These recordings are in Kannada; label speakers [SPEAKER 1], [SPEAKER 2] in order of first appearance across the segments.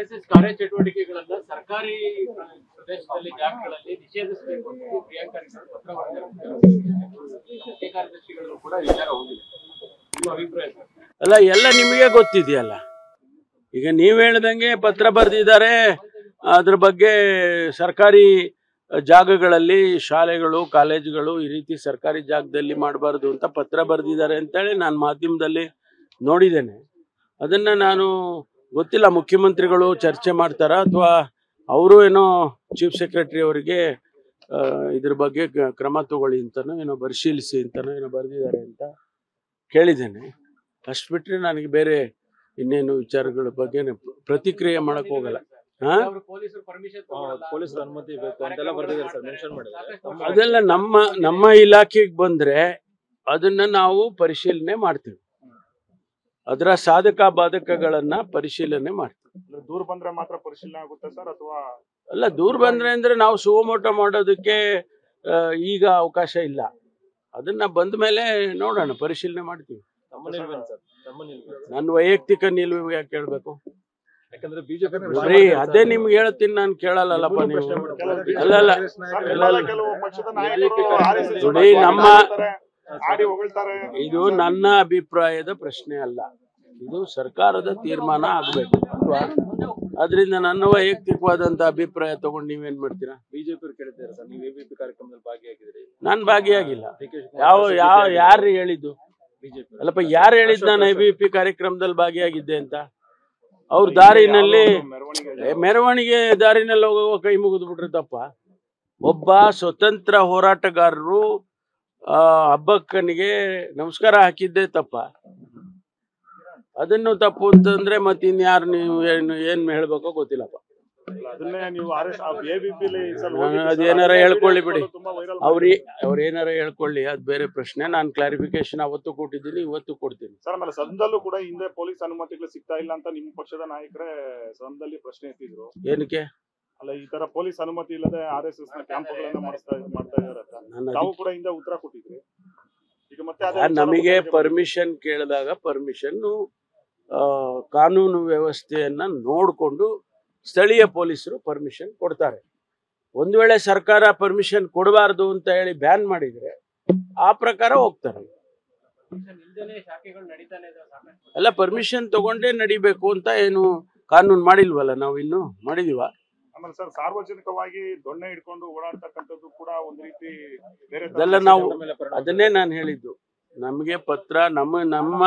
[SPEAKER 1] ಆರ್ಎಸ್ಎಸ್ ಕಾರ್ಯಚಟುವಟಿಕೆಗಳನ್ನ ಸರ್ಕಾರಿ ಪ್ರದೇಶದಲ್ಲಿ ಜಾಗಗಳಲ್ಲಿ ನಿಷೇಧಿಸಬೇಕು ಅಂತ ಪ್ರಿಯಾಂಕಾ ಪತ್ರ ಬರೆದಿದ್ದಾರೆ. ಕಾರ್ಯದರ್ಶಿಗಳು ಕೂಡ ವಿಚಾರ ಹೋಗಿದೆ. ನಿಮ್ಮ ಅಭಿಪ್ರಾಯ ಸರ್?
[SPEAKER 2] ಅಲ್ಲ, ಎಲ್ಲ ನಿಮಗೆ ಗೊತ್ತಿದೆಯಲ್ಲ. ಈಗ ನೀವು ಹೇಳ್ದಂಗೆ ಪತ್ರ ಬರೆದಿದ್ದಾರೆ. ಅದ್ರ ಬಗ್ಗೆ ಸರ್ಕಾರಿ ಜಾಗಗಳಲ್ಲಿ ಶಾಲೆಗಳು ಕಾಲೇಜುಗಳು ಈ ರೀತಿ ಸರ್ಕಾರಿ ಜಾಗದಲ್ಲಿ ಮಾಡಬಾರ್ದು ಅಂತ ಪತ್ರ ಬರೆದಿದ್ದಾರೆ ಅಂತೇಳಿ ನಾನು ಮಾಧ್ಯಮದಲ್ಲಿ ನೋಡಿದ್ದೇನೆ. ಅದನ್ನು ನಾನು ಗೊತ್ತಿಲ್ಲ, ಮುಖ್ಯಮಂತ್ರಿಗಳು ಚರ್ಚೆ ಮಾಡ್ತಾರಾ ಅಥವಾ ಅವರು ಏನೋ ಚೀಫ್ ಸೆಕ್ರೆಟರಿ ಅವರಿಗೆ ಇದ್ರ ಬಗ್ಗೆ ಕ್ರಮ ತಗೊಳ್ಳಿ ಅಂತನೋ ಏನೋ ಪರಿಶೀಲಿಸಿ ಅಂತನೋ ಏನೋ ಬರೆದಿದ್ದಾರೆ ಅಂತ ಕೇಳಿದ್ದೇನೆ. ಅಷ್ಟು ಬಿಟ್ಟರೆ ನನಗೆ ಬೇರೆ ಇನ್ನೇನು ವಿಚಾರಗಳ ಬಗ್ಗೆ ಪ್ರತಿಕ್ರಿಯೆ ಮಾಡಕ್ ಹೋಗಲ್ಲ.
[SPEAKER 1] ಪೊಲೀಸರ ಅನುಮತಿ ಬೇಕು ಅಂತೆಲ್ಲ ಬರ್ದಿದ್ದಾರೆ ಸರ್, ಮೆನ್ಷನ್ ಮಾಡಿದ್ದಾರೆ.
[SPEAKER 2] ಅದೆಲ್ಲ ನಮ್ಮ ಇಲಾಖೆಗೆ ಬಂದ್ರೆ ಅದನ್ನ ನಾವು ಪರಿಶೀಲನೆ ಮಾಡ್ತೀವಿ. ಅದರ ಸಾಧಕ ಬಾಧಕಗಳನ್ನ ಪರಿಶೀಲನೆ ಮಾಡ್ತೀವಿ.
[SPEAKER 3] ದೂರ ಬಂದ್ರೆ ಮಾತ್ರ ಪರಿಶೀಲನೆ ಆಗುತ್ತೆ ಸರ್ ಅಥವಾ
[SPEAKER 2] ಅಲ್ಲ, ದೂರ ಬಂದ್ರೆ ಅಂದ್ರೆ ನಾವು ಸುಮೋಟೋ ಮಾಡೋದಕ್ಕೆ ಈಗ ಅವಕಾಶ ಇಲ್ಲ. ಅದನ್ನ ಬಂದ ಮೇಲೆ ನೋಡೋಣ, ಪರಿಶೀಲನೆ ಮಾಡ್ತೀವಿ. ನನ್ನ ವೈಯಕ್ತಿಕ ನಿಲುವು ಯಾಕೆ ಹೇಳ್ಬೇಕು?
[SPEAKER 1] ಯಾಕಂದ್ರೆ ಬಿಜೆಪಿ
[SPEAKER 2] ಅದೇ ನಿಮ್ಗೆ ಹೇಳ್ತೀನಿ, ನಾನು ಕೇಳಲ್ಲಪ್ಪ ನೀವು. ಅಲ್ಲ ನೋಡಿ, ಇದು ನನ್ನ ಅಭಿಪ್ರಾಯದ ಪ್ರಶ್ನೆ ಅಲ್ಲ, ಇದು ಸರ್ಕಾರದ ತೀರ್ಮಾನ ಆಗ್ಬೇಕು ಅಲ್ವಾ? ಅದರಿಂದ ನನ್ನ ವೈಯಕ್ತಿಕವಾದಂತ ಅಭಿಪ್ರಾಯ ತಗೊಂಡು ನೀವೇನ್ ಮಾಡ್ತೀರಾ?
[SPEAKER 1] ಬಿಜೆಪಿ ಕೇಳ್ತೀರಾ ಸರ್, ನೀವು ಎಬಿಪಿ ಕಾರ್ಯಕ್ರಮದಲ್ಲಿ ಭಾಗಿಯಾಗಿದ್ದೀರಿ.
[SPEAKER 2] ನಾನು ಭಾಗಿಯಾಗಿಲ್ಲ. ಯಾರು ಹೇಳಿದ್ದು?
[SPEAKER 1] ಬಿಜೆಪಿ
[SPEAKER 2] ಅಲ್ಲಪ್ಪ, ಯಾರು ಹೇಳಿದ್ ನಾನು ಎಬಿಪಿ ಕಾರ್ಯಕ್ರಮದಲ್ಲಿ ಭಾಗಿಯಾಗಿದ್ದೆ ಅಂತ? ಅವ್ರ ದಾರಿನಲ್ಲಿ ಮೆರವಣಿಗೆ ದಾರಿನಲ್ಲಿ ಹೋಗುವ ಕೈ ಮುಗಿದು ಬಿಟ್ರೆ ತಪ್ಪ? ಒಬ್ಬ ಸ್ವತಂತ್ರ ಹೋರಾಟಗಾರರು ಹಬ್ಬಕ್ಕನಿಗೆ ನಮಸ್ಕಾರ ಹಾಕಿದ್ದೆ ತಪ್ಪ? ಅದನ್ನು ತಪ್ಪು ಅಂತಂದ್ರೆ ಮತ್ತೆ ಇನ್ಯಾರು ನೀವು ಏನ್ ಹೇಳ್ಬೇಕೋ ಗೊತ್ತಿಲ್ಲಪ್ಪ. ಅದೇನಾರ ಹೇಳ್ಕೊಳ್ಳಿ ಬಿಡಿ, ಅವ್ರೇನಾರ ಹೇಳ್ಕೊಳ್ಳಿ, ಅದು ಬೇರೆ ಪ್ರಶ್ನೆ. ನಾನು ಕ್ಲಾರಿಫಿಕೇಶನ್ ಅವತ್ತು ಕೊಟ್ಟಿದ್ದೀನಿ, ಇವತ್ತು ಕೊಡ್ತೀನಿ.
[SPEAKER 3] ಸರ್, ಆಮೇಲೆ ಸದನದಲ್ಲೂ ಕೂಡ ಹಿಂದೆ ಪೊಲೀಸ್ ಅನುಮತಿಗಳು ಸಿಗ್ತಾ ಇಲ್ಲ ಅಂತ ನಿಮ್ಮ ಪಕ್ಷದ ನಾಯಕರೇ ಸದನದಲ್ಲಿ ಪ್ರಶ್ನೆ ಎತ್ತಿದ್ರು.
[SPEAKER 2] ಏನಕ್ಕೆ?
[SPEAKER 3] ಅಲ್ಲ, ಈ ತರ ಪೊಲೀಸ್ ಅನುಮತಿ ಇಲ್ಲದೆ RSS ನ ಕ್ಯಾಂಪ್ಗಳನ್ನ ಮಾಡ್ತಾ ಇದಾರೆ ಅಂತ ತಾವು ಕೂಡ ಹಿಂದೆ ಉತ್ತರ ಕೊಟ್ಟಿದ್ರಿ. ಈಗ ಮತ್ತೆ
[SPEAKER 2] ನಮಗೆ ಪರ್ಮಿಷನ್ ಕೇಳಿದಾಗ ಪರ್ಮಿಷನ್ ಕಾನೂನು ವ್ಯವಸ್ಥೆಯನ್ನ ನೋಡಿಕೊಂಡು ಸ್ಥಳೀಯ ಪೊಲೀಸರು ಪರ್ಮಿಷನ್ ಕೊಡ್ತಾರೆ. ಒಂದು ವೇಳೆ ಸರ್ಕಾರ ಪರ್ಮಿಷನ್ ಕೊಡಬಾರ್ದು ಅಂತ ಹೇಳಿ ಬ್ಯಾನ್ ಮಾಡಿದ್ರೆ ಆ ಪ್ರಕಾರ ಹೋಗ್ತಾರೆ. ಅಲ್ಲ, ಪರ್ಮಿಷನ್ ತಗೊಂಡೇ ನಡಿಬೇಕು ಅಂತ ಏನು ಕಾನೂನು ಮಾಡಿಲ್ವಲ್ಲ, ನಾವು ಇನ್ನು ಮಾಡಿದೀವ?
[SPEAKER 3] ಆಮೇಲೆ ಸರ್, ಸಾರ್ವಜನಿಕವಾಗಿ ದೊಣ್ಣೆ ಹಿಡ್ಕೊಂಡು ಓಡಾಡ್ತಕ್ಕಂಥದ್ದು ಕೂಡ ಒಂದು ರೀತಿ ಬೇರೆ
[SPEAKER 2] ಅದೆಲ್ಲ ನಾವು ಅದನ್ನೇ ನಾನು ಹೇಳಿದ್ದು. ನಮಗೆ ಪತ್ರ ನಮ್ಮ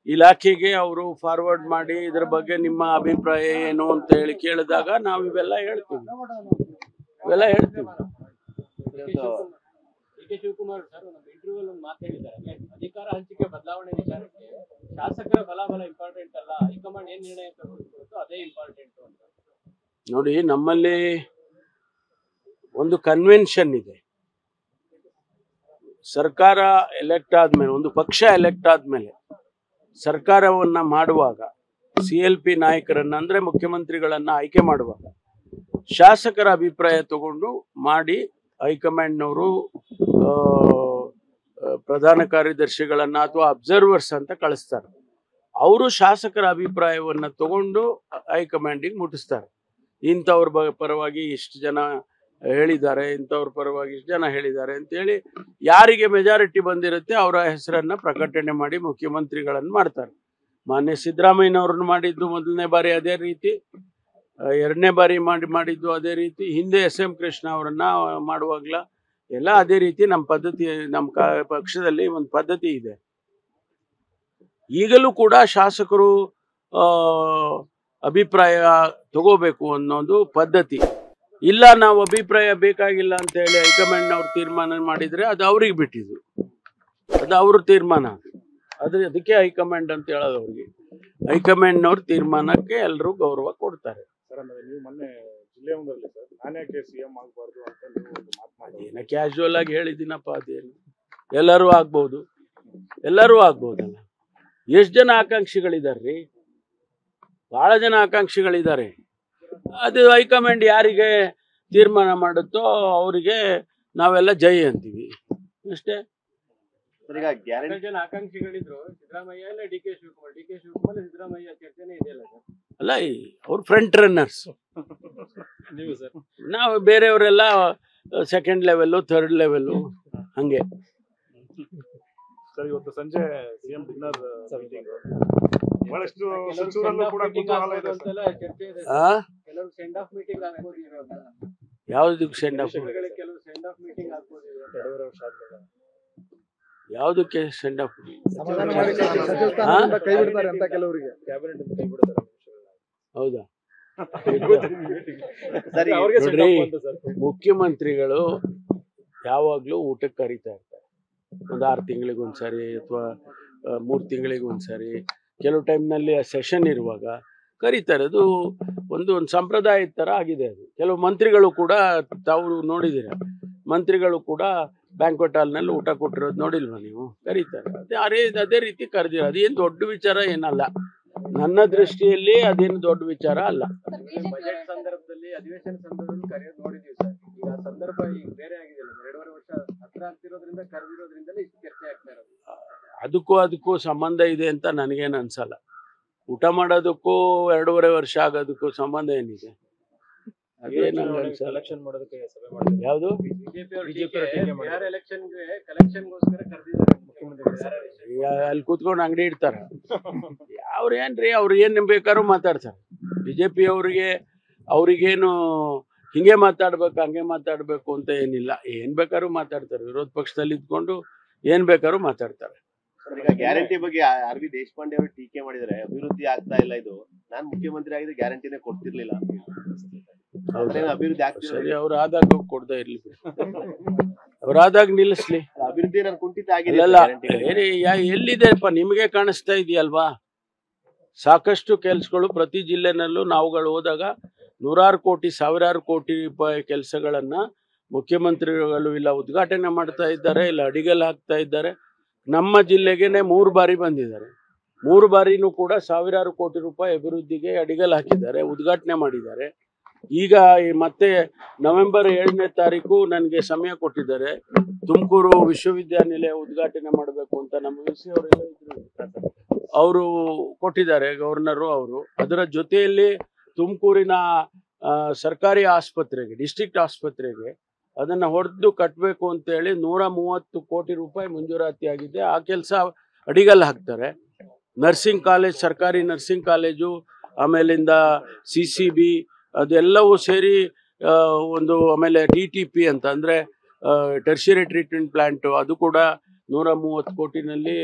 [SPEAKER 2] ಇಲಾಖೆಗೆ ಅವರು ಫಾರ್ವರ್ಡ್ ಮಾಡಿ ಇದ್ರ ಬಗ್ಗೆ ನಿಮ್ಮ ಅಭಿಪ್ರಾಯ ಏನು ಅಂತ ಹೇಳಿ ಕೇಳಿದಾಗ ನಾವು ಇವೆಲ್ಲ ಹೇಳ್ತೀವಿ.
[SPEAKER 1] ಶಿವಕುಮಾರ್ ಸರ್ ಒಂದು ಇಂಟರ್ವ್ಯೂ ಒಂದು ಮಾತು ಹೇಳಿದ್ದಾರೆ, ಅಧಿಕಾರ ಹಂಚಿಕೆ ಬದಲಾವಣೆ ವಿಚಾರಕ್ಕೆ ಶಾಸಕರ ಬಲಾಬಲ ಇಂಪಾರ್ಟೆಂಟ್ ಅಲ್ಲ, ಹೈಕಮಾಂಡ್ ಏನ್ ನಿರ್ಣಯ ತಗೊಳ್ಬೇಕು ಅದೇ ಇಂಪಾರ್ಟೆಂಟ್ ಅಂತ.
[SPEAKER 2] ನೋಡಿ, ನಮ್ಮಲ್ಲಿ ಒಂದು ಕನ್ವೆನ್ಷನ್ ಇದೆ. ಸರ್ಕಾರ ಎಲೆಕ್ಟ್ ಆದ್ಮೇಲೆ, ಒಂದು ಪಕ್ಷ ಎಲೆಕ್ಟ್ ಆದ್ಮೇಲೆ ಸರ್ಕಾರವನ್ನ ಮಾಡುವಾಗ CLP ನಾಯಕರನ್ನ ಅಂದ್ರೆ ಮುಖ್ಯಮಂತ್ರಿಗಳನ್ನ ಆಯ್ಕೆ ಮಾಡುವಾಗ ಶಾಸಕರ ಅಭಿಪ್ರಾಯ ತಗೊಂಡು ಮಾಡಿ ಹೈಕಮಾಂಡ್ನವರು ಪ್ರಧಾನ ಕಾರ್ಯದರ್ಶಿಗಳನ್ನ ಅಥವಾ ಅಬ್ಸರ್ವರ್ಸ್ ಅಂತ ಕಳಿಸ್ತಾರೆ. ಅವರು ಶಾಸಕರ ಅಭಿಪ್ರಾಯವನ್ನ ತಗೊಂಡು ಹೈಕಮಾಂಡಿಗೆ ಮುಟ್ಟಿಸ್ತಾರೆ. ಇಂಥವ್ರ ಪರವಾಗಿ ಇಷ್ಟು ಜನ ಹೇಳಿದ್ದಾರೆ, ಇಂಥವ್ರ ಪರವಾಗಿ ಇಷ್ಟು ಜನ ಹೇಳಿದ್ದಾರೆ ಅಂತೇಳಿ ಯಾರಿಗೆ ಮೆಜಾರಿಟಿ ಬಂದಿರುತ್ತೆ ಅವರ ಹೆಸರನ್ನ ಪ್ರಕಟಣೆ ಮಾಡಿ ಮುಖ್ಯಮಂತ್ರಿಗಳನ್ನು ಮಾಡ್ತಾರೆ. ಮಾನ್ಯ ಸಿದ್ದರಾಮಯ್ಯನವ್ರನ್ನ ಮಾಡಿದ್ದು ಮೊದಲನೇ ಬಾರಿ ಅದೇ ರೀತಿ, ಎರಡನೇ ಬಾರಿ ಮಾಡಿದ್ದು ಅದೇ ರೀತಿ, ಹಿಂದೆ SM ಕೃಷ್ಣ ಅವರನ್ನ ಮಾಡುವಾಗ್ಲ ಎಲ್ಲ ಅದೇ ರೀತಿ. ನಮ್ಮ ಪದ್ಧತಿ, ನಮ್ಮ ಪಕ್ಷದಲ್ಲಿ ಒಂದು ಪದ್ಧತಿ ಇದೆ. ಈಗಲೂ ಕೂಡ ಶಾಸಕರು ಅಭಿಪ್ರಾಯ ತಗೋಬೇಕು ಅನ್ನೋದು ಪದ್ಧತಿ. ಇಲ್ಲ, ನಾವು ಅಭಿಪ್ರಾಯ ಬೇಕಾಗಿಲ್ಲ ಅಂತ ಹೇಳಿ ಹೈಕಮಾಂಡ್ನವ್ರು ತೀರ್ಮಾನ ಮಾಡಿದ್ರೆ ಅದು ಅವ್ರಿಗೆ ಬಿಟ್ಟಿದ್ರು, ಅದು ಅವ್ರ ತೀರ್ಮಾನ. ಅದಕ್ಕೆ ಹೈಕಮಾಂಡ್ ಅಂತ ಹೇಳೋದು ಅವ್ರಿಗೆ. ಹೈಕಮಾಂಡ್ನವ್ರ ತೀರ್ಮಾನಕ್ಕೆ ಎಲ್ಲರೂ ಗೌರವ ಕೊಡ್ತಾರೆ.
[SPEAKER 3] ಸರ್, ನೀವು ಮೊನ್ನೆ ಜಿಲ್ಲೆ ಒಂದರಲ್ಲಿ ಸರ್ ನಾನೇಕೆ CM ಆಗಬಾರ್ದು ಅಂತ ನೀವು ಒಂದು ಮಾತು ಮಾಡಿ
[SPEAKER 2] ಏನೋ ಕ್ಯಾಶುವಲ್ ಆಗಿ ಹೇಳಿದ್ದೀನಪ್ಪ. ಅದೇನು ಎಲ್ಲರೂ ಆಗ್ಬೋದಲ್ಲ. ಎಷ್ಟು ಜನ ಆಕಾಂಕ್ಷಿಗಳಿದಾರ್ರಿ? ಬಹಳ ಜನ ಆಕಾಂಕ್ಷಿಗಳಿದ್ದಾರೆ. ಅದು ಹೈಕಮಾಂಡ್ ಯಾರಿಗೆ ತೀರ್ಮಾನ ಮಾಡುತ್ತೋ ಅವರಿಗೆ ನಾವೆಲ್ಲ ಜೈ ಅಂತೀವಿ ಅಷ್ಟೇ.
[SPEAKER 1] ಜನ ಆಕಾಂಕ್ಷಿಗಳಿದ್ರು, ಸಿದ್ದರಾಮಯ್ಯ ಇಲ್ಲ DK ಶಿವಕುಮಾರ್, ಸಿದ್ದರಾಮಯ್ಯ ಚರ್ಚೆನೇ ಇದೆಯಲ್ಲ ಸರ್.
[SPEAKER 2] ಅಲ್ಲ ಅವ್ರು ಫ್ರಂಟ್ ರನ್ನರ್ಸ್,
[SPEAKER 3] ನೀವು ಸರ್
[SPEAKER 2] ನಾವು ಬೇರೆಯವರೆಲ್ಲ ಸೆಕೆಂಡ್ ಲೆವೆಲ್ಲು, ಥರ್ಡ್ ಲೆವೆಲ್ಲು ಹಂಗೆ.
[SPEAKER 3] ಸರ್ ಇವತ್ತು ಸಂಜೆ ಸಿಎಂ ಡಿನ್ನರ್ ಮೀಟಿಂಗ್ ಬಹಳಷ್ಟು ಸಚಿವರಲ್ಲೂ ಕೂಡ ಕುತೂಹಲ ಇದೆ ಸರ್.
[SPEAKER 1] ಚರ್ಚೆ ಇದೆ.
[SPEAKER 2] ಆ
[SPEAKER 1] ಕೆಲವರು ಸೆಂಡ್ ಆಫ್ ಮೀಟಿಂಗ್ ಆಗ್ಬೋದು ಇವಾಗ.
[SPEAKER 2] ಯಾವುದಕ್ಕೆ ಸೆಂಡ್ ಆಫ್?
[SPEAKER 1] ಕೆಲವು ಸೆಂಡ್ ಆಫ್ ಮೀಟಿಂಗ್ ಆಗ್ಬೋದು ಇವಾಗ. 2.5 ವರ್ಷ ಆದ್ಮೇಲೆ
[SPEAKER 2] ಯಾವುದಕ್ಕೆ ಸೆಂಡ್ ಆಫ್?
[SPEAKER 4] ಕೈ ಬಿಡ್ತಾರೆ ಅಂತ ಕೆಲವರಿಗೆ
[SPEAKER 1] ಕ್ಯಾಬಿನೆಟ್ ಕೈ ಬಿಡ್ತಾರೆ.
[SPEAKER 2] ಹೌದಾ? ನೋಡ್ರಿ, ಮುಖ್ಯಮಂತ್ರಿಗಳು ಯಾವಾಗ್ಲೂ ಊಟಕ್ಕೆ ಕರೀತಾ ಇರ್ತಾರೆ. ಒಂದು 6 ತಿಂಗಳಿಗೊಂದ್ಸರಿ ಅಥವಾ 3 ತಿಂಗಳಿಗೊಂದ್ಸರಿ, ಕೆಲವು ಟೈಮ್ನಲ್ಲಿ ಸೆಷನ್ ಇರುವಾಗ ಕರೀತಾರೆ. ಅದು ಒಂದು ಸಂಪ್ರದಾಯದ ಥರ ಆಗಿದೆ ಅದು. ಕೆಲವು ಮಂತ್ರಿಗಳು ಕೂಡ ತಾವು ನೋಡಿದ್ದೀರ, ಮಂತ್ರಿಗಳು ಕೂಡ ಬ್ಯಾಂಕ್ವೆಟ್ ಹಾಲ್ನಲ್ಲಿ ಊಟ ಕೊಟ್ಟಿರೋದು ನೋಡಿಲ್ವಾ ನೀವು? ಕರೀತಾರೆ. ಅದೇ ರೀತಿ ಕರೆದಿರೋ, ಅದೇನು ದೊಡ್ಡ ವಿಚಾರ ಏನಲ್ಲ. ನನ್ನ ದೃಷ್ಟಿಯಲ್ಲಿ ಅದೇನು ದೊಡ್ಡ ವಿಚಾರ ಅಲ್ಲ.
[SPEAKER 1] ಬಜೆಟ್ ಸಂದರ್ಭದಲ್ಲಿ, ಅಧಿವೇಶನ ಸಂದರ್ಭದಲ್ಲಿ ಕರೆಯೋದು ನೋಡಿದೀವಿ ಸರ್. ಈಗ ಸಂದರ್ಭ ಈಗ ಬೇರೆ ಆಗಿದೆ. 2.5 ವರ್ಷ ಹತ್ರ ಆಗ್ತಿರೋದ್ರಿಂದ ಕರೆದಿರೋದ್ರಿಂದಲೇ ಇಷ್ಟು ಚರ್ಚೆ ಆಗ್ತಾ ಇರೋದು.
[SPEAKER 2] ಅದಕ್ಕೂ ಸಂಬಂಧ ಇದೆ ಅಂತ ನನಗೇನು ಅನ್ಸಲ್ಲ. ಊಟ ಮಾಡೋದಕ್ಕೂ 2.5 ವರ್ಷ ಆಗೋದಕ್ಕೂ ಸಂಬಂಧ ಏನಿದೆ?
[SPEAKER 1] ಕಲೆಕ್ಷನ್ ಮಾಡೋದಕ್ಕೆ ಸಭೆ ಮಾಡಿದ್ರು.
[SPEAKER 2] ಯಾವುದು?
[SPEAKER 1] ಬಿಹಾರ್ ಎಲೆಕ್ಷನ್ಗೆ ಕಲೆಕ್ಷನ್ಗೋಸ್ಕರ ಕರೆದಿದ್ದಾರೆ ಮುಖ್ಯಮಂತ್ರಿಗಳು.
[SPEAKER 2] ಅಲ್ಲಿ ಕೂತ್ಕೊಂಡು ಅಂಗಡಿ ಇಡ್ತಾರ? ಅವ್ರು ಏನ್ರಿ, ಅವ್ರು ಏನ್ ಬೇಕಾದ್ರೂ ಮಾತಾಡ್ತಾರೆ. ಬಿಜೆಪಿ ಅವ್ರಿಗೇನು ಹಿಂಗೆ ಮಾತಾಡ್ಬೇಕು ಹಂಗೆ ಮಾತಾಡ್ಬೇಕು ಅಂತ ಏನಿಲ್ಲ. ಏನ್ ಬೇಕಾದ್ರೂ ಮಾತಾಡ್ತಾರೆ. ವಿರೋಧ ಪಕ್ಷದಲ್ಲಿ ಇದ್ಕೊಂಡು ಏನ್ ಬೇಕಾದ್ರೂ ಮಾತಾಡ್ತಾರೆ.
[SPEAKER 5] ಈಗ ಗ್ಯಾರಂಟಿ ಬಗ್ಗೆ ಆರ್ ವಿ ದೇಶಪಾಂಡೆ ಅವರು ಟೀಕೆ ಮಾಡಿದರೆ, ಅಭಿವೃದ್ಧಿ ಆಗ್ತಾ ಇಲ್ಲ, ಇದು ನಾನು ಮುಖ್ಯಮಂತ್ರಿ ಆಗಿದ್ರೆ ಗ್ಯಾರಂಟಿನೇ ಕೊಡ್ತಿರ್ಲಿಲ್ಲ, ಅಭಿವೃದ್ಧಿ ಆಗ್ತಿಲ್ಲ.
[SPEAKER 2] ಸರಿ, ಅವ್ರು ಆದಾಗ ಕೊಡ್ತಾ ಇರ್ಲಿ, ಅವ್ರಾದಾಗ ನಿಲ್ಲಿಸ್ಲಿ.
[SPEAKER 5] ಅಭಿವೃದ್ಧಿ ನಾನು ಕುಂಠಿತ ಆಗಿದೆ.
[SPEAKER 2] ಎಲ್ಲಿದೆಪ್ಪ? ನಿಮಗೆ ಕಾಣಿಸ್ತಾ ಇದೆಯಲ್ವಾ? ಸಾಕಷ್ಟು ಕೆಲಸಗಳು ಪ್ರತಿ ಜಿಲ್ಲೆನಲ್ಲೂ ನಾವುಗಳು ಹೋದಾಗ 100 ಕೋಟಿ 1000 ಕೋಟಿ ರೂಪಾಯಿ ಕೆಲಸಗಳನ್ನ ಮುಖ್ಯಮಂತ್ರಿಗಳು ಇಲ್ಲ ಉದ್ಘಾಟನೆ ಮಾಡ್ತಾ ಇದ್ದಾರೆ, ಇಲ್ಲ ಅಡಿಗಲ್ ಹಾಕ್ತಾ ಇದ್ದಾರೆ. ನಮ್ಮ ಜಿಲ್ಲೆಗೆನೆ 3 ಬಾರಿ ಬಂದಿದ್ದಾರೆ. 3 ಬಾರಿನೂ ಕೂಡ 1000 ಕೋಟಿ ರೂಪಾಯಿ ಅಭಿವೃದ್ಧಿಗೆ ಅಡಿಗಲ್ ಹಾಕಿದ್ದಾರೆ, ಉದ್ಘಾಟನೆ ಮಾಡಿದ್ದಾರೆ. ಈಗ ಮತ್ತೆ ನವೆಂಬರ್ 7ನೇ ತಾರೀಕು ನನಗೆ ಸಮಯ ಕೊಟ್ಟಿದ್ದಾರೆ. ತುಮಕೂರು ವಿಶ್ವವಿದ್ಯಾನಿಲಯ ಉದ್ಘಾಟನೆ ಮಾಡಬೇಕು ಅಂತ ನಮ್ಮ ವಿಸಿ ಅವರೆಲ್ಲ ಇದ್ರು, ಅವರು ಕೊಟ್ಟಿದ್ದಾರೆ, ಗವರ್ನರು ಅವರು. ಅದರ ಜೊತೆಯಲ್ಲಿ ತುಮಕೂರಿನ ಸರ್ಕಾರಿ ಆಸ್ಪತ್ರೆಗೆ, ಡಿಸ್ಟ್ರಿಕ್ಟ್ ಆಸ್ಪತ್ರೆಗೆ ಅದನ್ನು ಹೊಡೆದು ಕಟ್ಟಬೇಕು ಅಂತೇಳಿ 130 ಕೋಟಿ ರೂಪಾಯಿ ಮಂಜೂರಾತಿ ಆಗಿದೆ. ಆ ಕೆಲಸ ಅಡಿಗಲ್ ಹಾಕ್ತಾರೆ. ನರ್ಸಿಂಗ್ ಕಾಲೇಜ್, ಸರ್ಕಾರಿ ನರ್ಸಿಂಗ್ ಕಾಲೇಜು, ಆಮೇಲಿಂದ CCB ಅದೆಲ್ಲವೂ ಸೇರಿ ಒಂದು, ಆಮೇಲೆ TTP ಅಂತ ಅಂದರೆ ಟೆರ್ಷಿಯರಿ ಟ್ರೀಟ್ಮೆಂಟ್ ಪ್ಲಾಂಟು, ಅದು ಕೂಡ 130 ಕೋಟಿನಲ್ಲಿ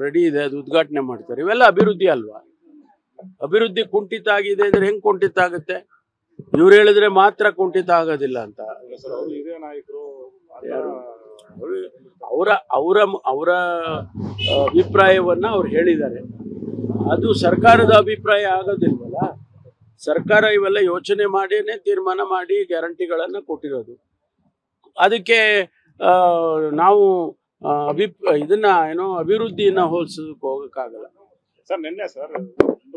[SPEAKER 2] ರೆಡಿ ಇದೆ, ಅದು ಉದ್ಘಾಟನೆ ಮಾಡ್ತಾರೆ. ಇವೆಲ್ಲ ಅಭಿವೃದ್ಧಿ ಅಲ್ವಾ? ಅಭಿವೃದ್ಧಿ ಕುಂಠಿತ ಆಗಿದೆ ಅಂದರೆ ಹೆಂಗೆ ಕುಂಠಿತ ಆಗುತ್ತೆ? ಇವ್ರು ಹೇಳಿದ್ರೆ ಮಾತ್ರ ಕುಂಠಿತ ಆಗೋದಿಲ್ಲ ಅಂತ. ಅವರ ಅಭಿಪ್ರಾಯವನ್ನ ಅವ್ರು ಹೇಳಿದ್ದಾರೆ. ಅದು ಸರ್ಕಾರದ ಅಭಿಪ್ರಾಯ ಆಗೋದಿಲ್ವಲ್ಲ. ಸರ್ಕಾರ ಇವೆಲ್ಲ ಯೋಚನೆ ಮಾಡಿನೇ ತೀರ್ಮಾನ ಮಾಡಿ ಗ್ಯಾರಂಟಿಗಳನ್ನು ಕೊಟ್ಟಿರೋದು. ಅದಕ್ಕೆ ನಾವು ಇದನ್ನ ಅಭಿವೃದ್ಧಿಯನ್ನ ಹೋಲಿಸೋದಕ್ಕೆ ಹೋಗಕ್ಕಾಗಲ್ಲ.
[SPEAKER 3] ಸರ್, ನಿನ್ನೆ ಸರ್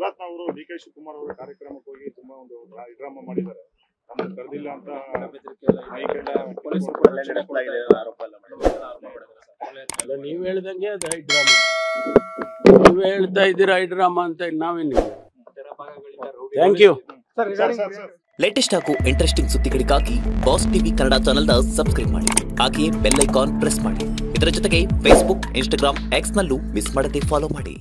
[SPEAKER 3] ಗುಜರಾತ್ ಅವರು DK ಶಿವಕುಮಾರ್ ಅವರ ಕಾರ್ಯಕ್ರಮಕ್ಕೆ ಹೋಗಿ ತುಂಬಾ ಒಂದು ಡ್ರಾಮಾ ಮಾಡಿದ್ದಾರೆ. ನಮ್ಮನ್ನು ಕರೆದಿಲ್ಲ ಅಂತ
[SPEAKER 2] ನೀವು ಹೇಳ್ದಂಗೆ ಅದು ಹೈಡ್ರಾಮಾ. ನೀವು ಹೇಳ್ತಾ ಇದ್ದೀರಾ ಹೈಡ್ರಾಮಾ ಅಂತ, ನಾವೇನಿಲ್ಲ. Thank you.
[SPEAKER 6] ಲೇಟೆಸ್ಟ್ ಹಾಗೂ ಇಂಟ್ರೆಸ್ಟಿಂಗ್ ಸುದ್ದಿಗಳಿಗಾಗಿ ಬಾಸ್ ಟಿವಿ ಕನ್ನಡ ಚಾನೆಲ್ನ ಸಬ್ಸ್ಕ್ರೈಬ್ ಮಾಡಿ. ಹಾಗೆಯೇ ಬೆಲ್ ಐಕಾನ್ ಪ್ರೆಸ್ ಮಾಡಿ. ಇದರ ಜೊತೆಗೆ ಫೇಸ್ಬುಕ್, ಇನ್ಸ್ಟಾಗ್ರಾಮ್, ಎಕ್ಸ್ ನಲ್ಲೂ ಮಿಸ್ ಮಾಡದೆ ಫಾಲೋ ಮಾಡಿ.